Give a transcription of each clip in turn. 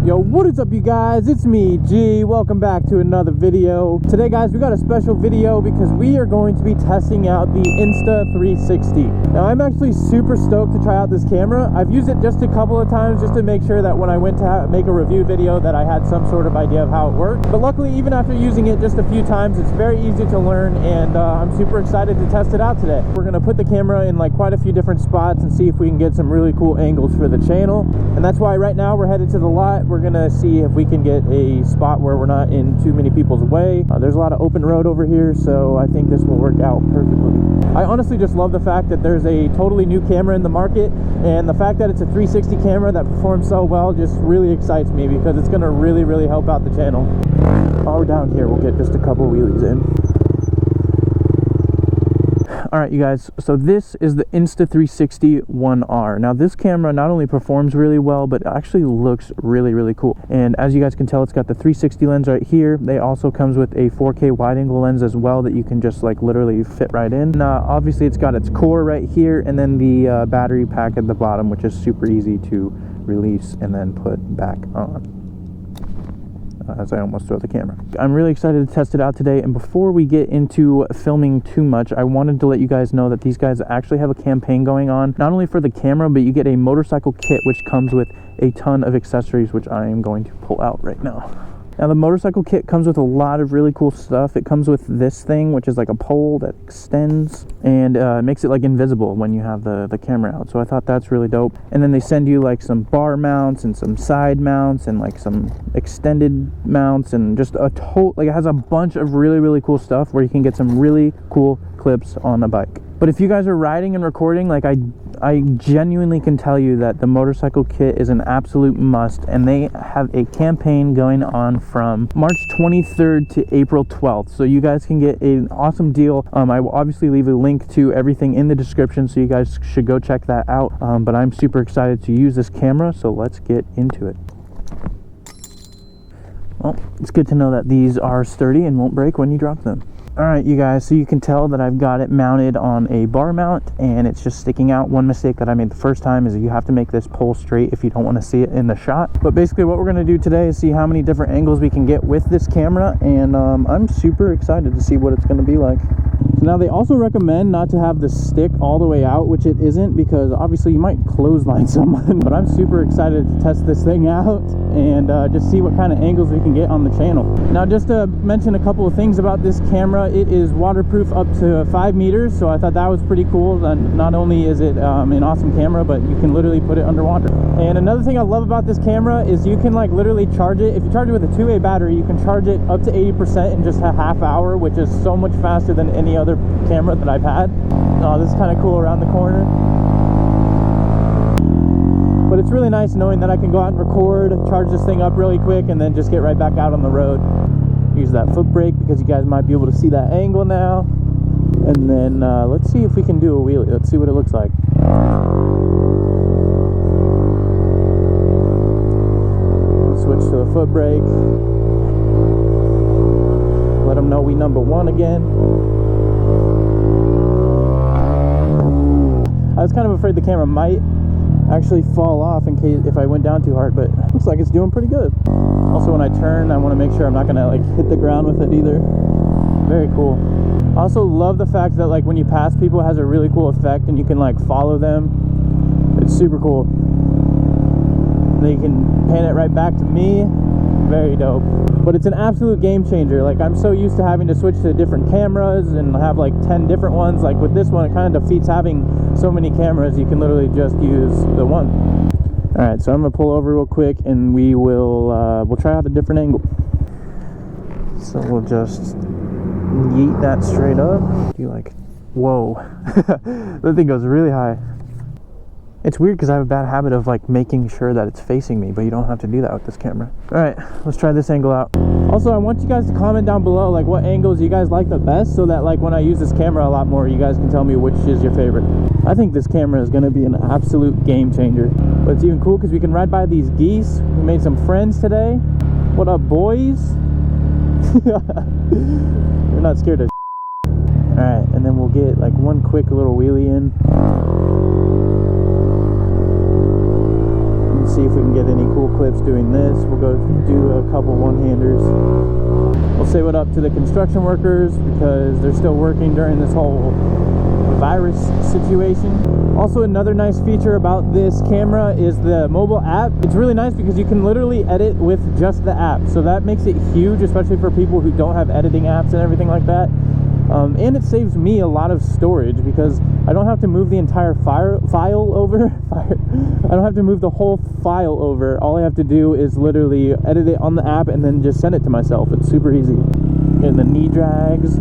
Yo, what is up, you guys? It's me, G. Welcome back to another video. Today, guys, we got a special video because we are going to be testing out the Insta360. Now, I'm actually super stoked to try out this camera. I've used it just a couple of times just to make sure that when I went to make a review video that I had some sort of idea of how it worked. But luckily, even after using it just a few times, it's very easy to learn, and I'm super excited to test it out today. We're gonna put the camera in like quite a few different spots and see if we can get some really cool angles for the channel. And that's why right now we're headed to the lot. We're gonna see if we can get a spot where we're not in too many people's way. There's a lot of open road over here, so I think this will work out perfectly. I honestly just love the fact that there's a totally new camera in the market, and the fact that it's a 360 camera that performs so well just really excites me because it's gonna really help out the channel. While we're down here, we'll get just a couple wheelies in. Alright, you guys, so this is the Insta360 One R. Now, this camera not only performs really well, but actually looks really cool. And as you guys can tell, it's got the 360 lens right here. They also comes with a 4K wide angle lens as well that you can just like literally fit right in. Obviously, it's got its core right here, and then the battery pack at the bottom, which is super easy to release and then put back on. As I almost throw the camera. I'm really excited to test it out today, and before we get into filming too much, I wanted to let you guys know that these guys actually have a campaign going on, not only for the camera, but you get a motorcycle kit which comes with a ton of accessories, which I am going to pull out right now. Now, the motorcycle kit comes with a lot of really cool stuff. It comes with this thing, which is like a pole that extends and makes it like invisible when you have the camera out. So I thought that's really dope. And then they send you like some bar mounts and some side mounts and like some extended mounts and just a like it has a bunch of really cool stuff where you can get some really cool clips on a bike. But if you guys are riding and recording, like I genuinely can tell you that the motorcycle kit is an absolute must, and they have a campaign going on from March 23rd to April 12th. So you guys can get an awesome deal. I will obviously leave a link to everything in the description, so you guys should go check that out. But I'm super excited to use this camera, so let's get into it. Well, it's good to know that these are sturdy and won't break when you drop them. Alright, you guys, so you can tell that I've got it mounted on a bar mount and it's just sticking out. One mistake that I made the first time is that you have to make this pole straight if you don't want to see it in the shot. But basically what we're going to do today is see how many different angles we can get with this camera, and I'm super excited to see what it's going to be like. So now they also recommend not to have the stick all the way out, which it isn't, because obviously you might clothesline someone. But I'm super excited to test this thing out and just see what kind of angles we can get on the channel. Now, just to mention a couple of things about this camera, it is waterproof up to 5 meters, so I thought that was pretty cool. And not only is it an awesome camera, but you can literally put it underwater. And another thing I love about this camera is you can like literally charge it. If you charge it with a 2A battery, you can charge it up to 80% in just a half hour, which is so much faster than any other camera that I've had. Oh, this is kind of cool around the corner. But it's really nice knowing that I can go out and record, charge this thing up really quick, and then just get right back out on the road. Use that foot brake because you guys might be able to see that angle now. And then let's see if we can do a wheelie. Let's see what it looks like. Switch to the foot brake. Let them know we number one again. I was kind of afraid the camera might actually fall off in case if I went down too hard, but it looks like it's doing pretty good. Also, when I turn, I want to make sure I'm not gonna like hit the ground with it either. Very cool. I also love the fact that like when you pass people, it has a really cool effect and you can like follow them. It's super cool. They can pan it right back to me. Very dope. But it's an absolute game changer. Like, I'm so used to having to switch to different cameras and have like 10 different ones. Like with this one, it kind of defeats having so many cameras. You can literally just use the one. All right, so I'm gonna pull over real quick and we'll try out a different angle. So we'll just yeet that straight up. You like, whoa. That thing goes really high. It's weird because I have a bad habit of like making sure that it's facing me, but you don't have to do that with this camera. All right, let's try this angle out. Also, I want you guys to comment down below like what angles you guys like the best, so that like when I use this camera a lot more, you guys can tell me which is your favorite. I think this camera is going to be an absolute game changer. But it's even cool because we can ride by these geese. We made some friends today. What up, boys? You're not scared of all right, and then we'll get like one quick little wheelie in. see if we can get any cool clips doing this. We'll go do a couple one-handers. We'll say what up to the construction workers because they're still working during this whole virus situation. Also, another nice feature about this camera is the mobile app. It's really nice because you can literally edit with just the app, so that makes it huge, especially for people who don't have editing apps and everything like that. And it saves me a lot of storage because I don't have to move the entire file over. I don't have to move the whole file over. All I have to do is literally edit it on the app and then just send it to myself. It's super easy. And the knee drags.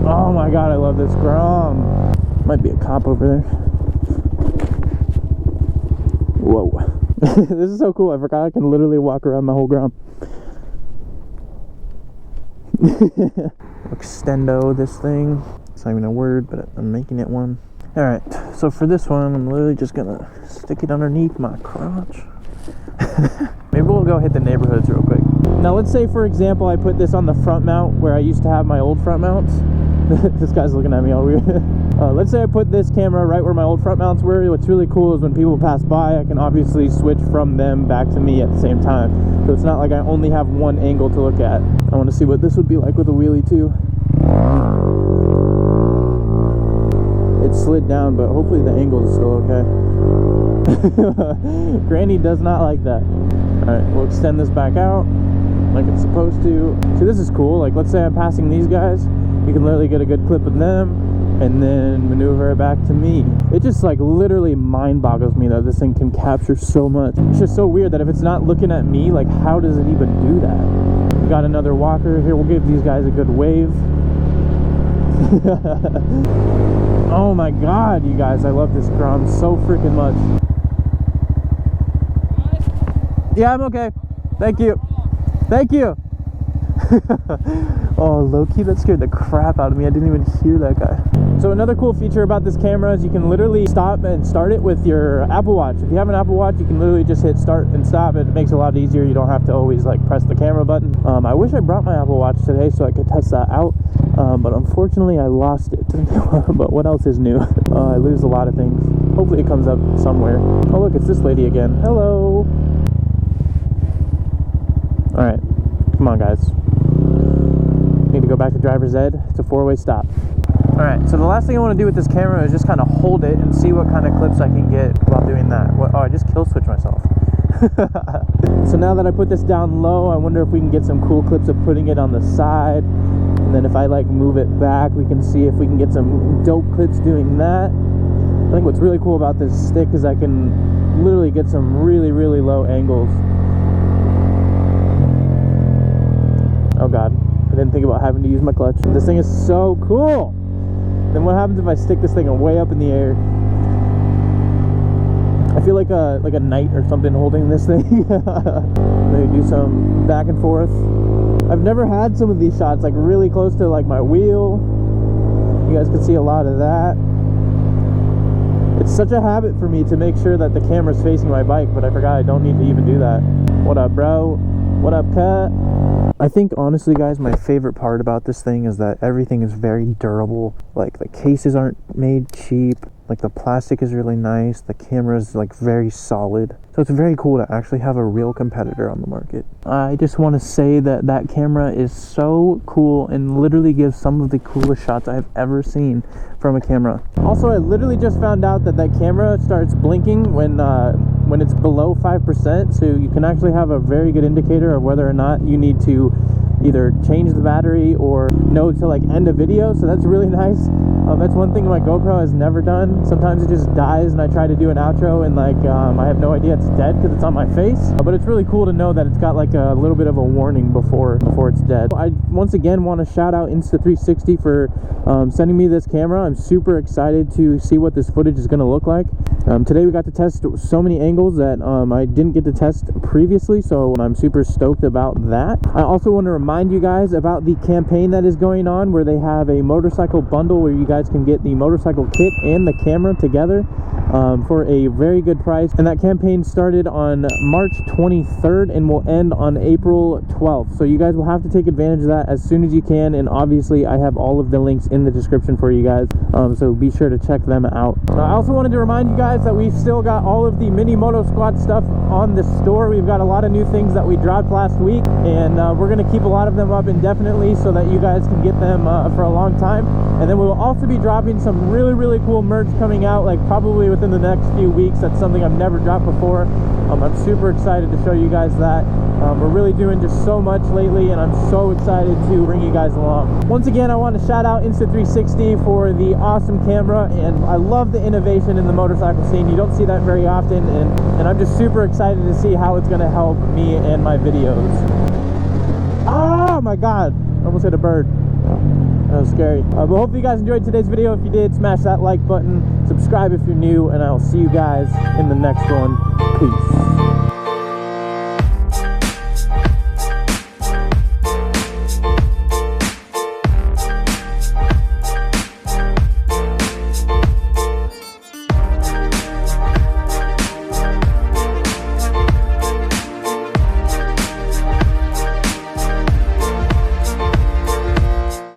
Oh my god, I love this Grom. Might be a cop over there. Whoa. This is so cool. I forgot I can literally walk around my whole Grom. Extendo this thing. It's not even a word, but I'm making it one. Alright, so for this one, I'm literally just gonna stick it underneath my crotch. Maybe we'll go hit the neighborhoods real quick. Now let's say, for example, I put this on the front mount where I used to have my old front mounts. This guy's looking at me all weird. Let's say I put this camera right where my old front mounts were. What's really cool is when people pass by, I can obviously switch from them back to me at the same time. So it's not like I only have one angle to look at. I want to see what this would be like with a wheelie too. It slid down, but hopefully the angle is still okay. Granny does not like that. Alright, we'll extend this back out like it's supposed to. See, this is cool. Like, let's say I'm passing these guys. You can literally get a good clip of them and then maneuver it back to me. It just like literally mind boggles me that this thing can capture so much. It's just so weird that if it's not looking at me, like how does it even do that? We got another walker here. We'll give these guys a good wave. Oh my god, you guys, I love this Grom so freaking much. Yeah, I'm okay. Thank you. Thank you. Oh, low-key, that scared the crap out of me. I didn't even hear that guy. So another cool feature about this camera is you can literally stop and start it with your Apple Watch. If you have an Apple Watch, you can literally just hit start and stop. It makes it a lot easier. You don't have to always like press the camera button. I wish I brought my Apple Watch today so I could test that out. But unfortunately I lost it. But what else is new? I lose a lot of things. Hopefully it comes up somewhere. Oh look, it's this lady again. Hello. Alright, come on guys. Need to go back to driver's ed. It's a 4-way stop. Alright, so the last thing I want to do with this camera is just kind of hold it and see what kind of clips I can get while doing that. Oh, I just kill switched myself. So now that I put this down low, I wonder if we can get some cool clips of putting it on the side. And then if I like move it back, we can see if we can get some dope clips doing that. I think what's really cool about this stick is I can literally get some really, really low angles. Oh god, I didn't think about having to use my clutch. This thing is so cool. Then what happens if I stick this thing way up in the air? I feel like a knight or something holding this thing. Maybe do some back and forth. I've never had some of these shots like really close to like my wheel. You guys can see a lot of that. It's such a habit for me to make sure that the camera's facing my bike, but I forgot I don't need to even do that. What up, bro? What up, cut? I think honestly guys, my favorite part about this thing is that everything is very durable. Like the cases aren't made cheap, like the plastic is really nice, the camera is like very solid. So it's very cool to actually have a real competitor on the market. I just want to say that that camera is so cool and literally gives some of the coolest shots I've ever seen from a camera. Also, I literally just found out that that camera starts blinking when it's below 5%, so you can actually have a very good indicator of whether or not you need to either change the battery or know to like end a video. So that's really nice. That's one thing my GoPro has never done. Sometimes it just dies and I try to do an outro and like I have no idea it's dead because it's on my face, but it's really cool to know that it's got like a little bit of a warning before it's dead. I once again want to shout out Insta360 for sending me this camera. I'm super excited to see what this footage is going to look like. Today we got to test so many angles that I didn't get to test previously, so I'm super stoked about that. I also want to remind you guys about the campaign that is going on where they have a motorcycle bundle where you guys can get the motorcycle kit and the camera together for a very good price. And that campaign started on March 23rd and will end on April 12th. So you guys will have to take advantage of that as soon as you can. And obviously I have all of the links in the description for you guys. So be sure to check them out. I also wanted to remind you guys that we've still got all of the mini moto squad stuff on the store. We've got a lot of new things that we dropped last week, and we're going to keep a lot of them up indefinitely so that you guys can get them for a long time. And then we'll also be dropping some really cool merch coming out, like probably within the next few weeks. That's something I've never dropped before. I'm super excited to show you guys that. We're really doing just so much lately, and I'm so excited to bring you guys along. Once again, I want to shout out Insta360 for the awesome camera, and I love the innovation in the motorcycle scene. You don't see that very often, and I'm just super excited to see how it's going to help me and my videos. Oh my god, I almost hit a bird. That was scary. But hopefully you guys enjoyed today's video. If you did, smash that like button, subscribe if you're new, and I'll see you guys in the next one. Peace.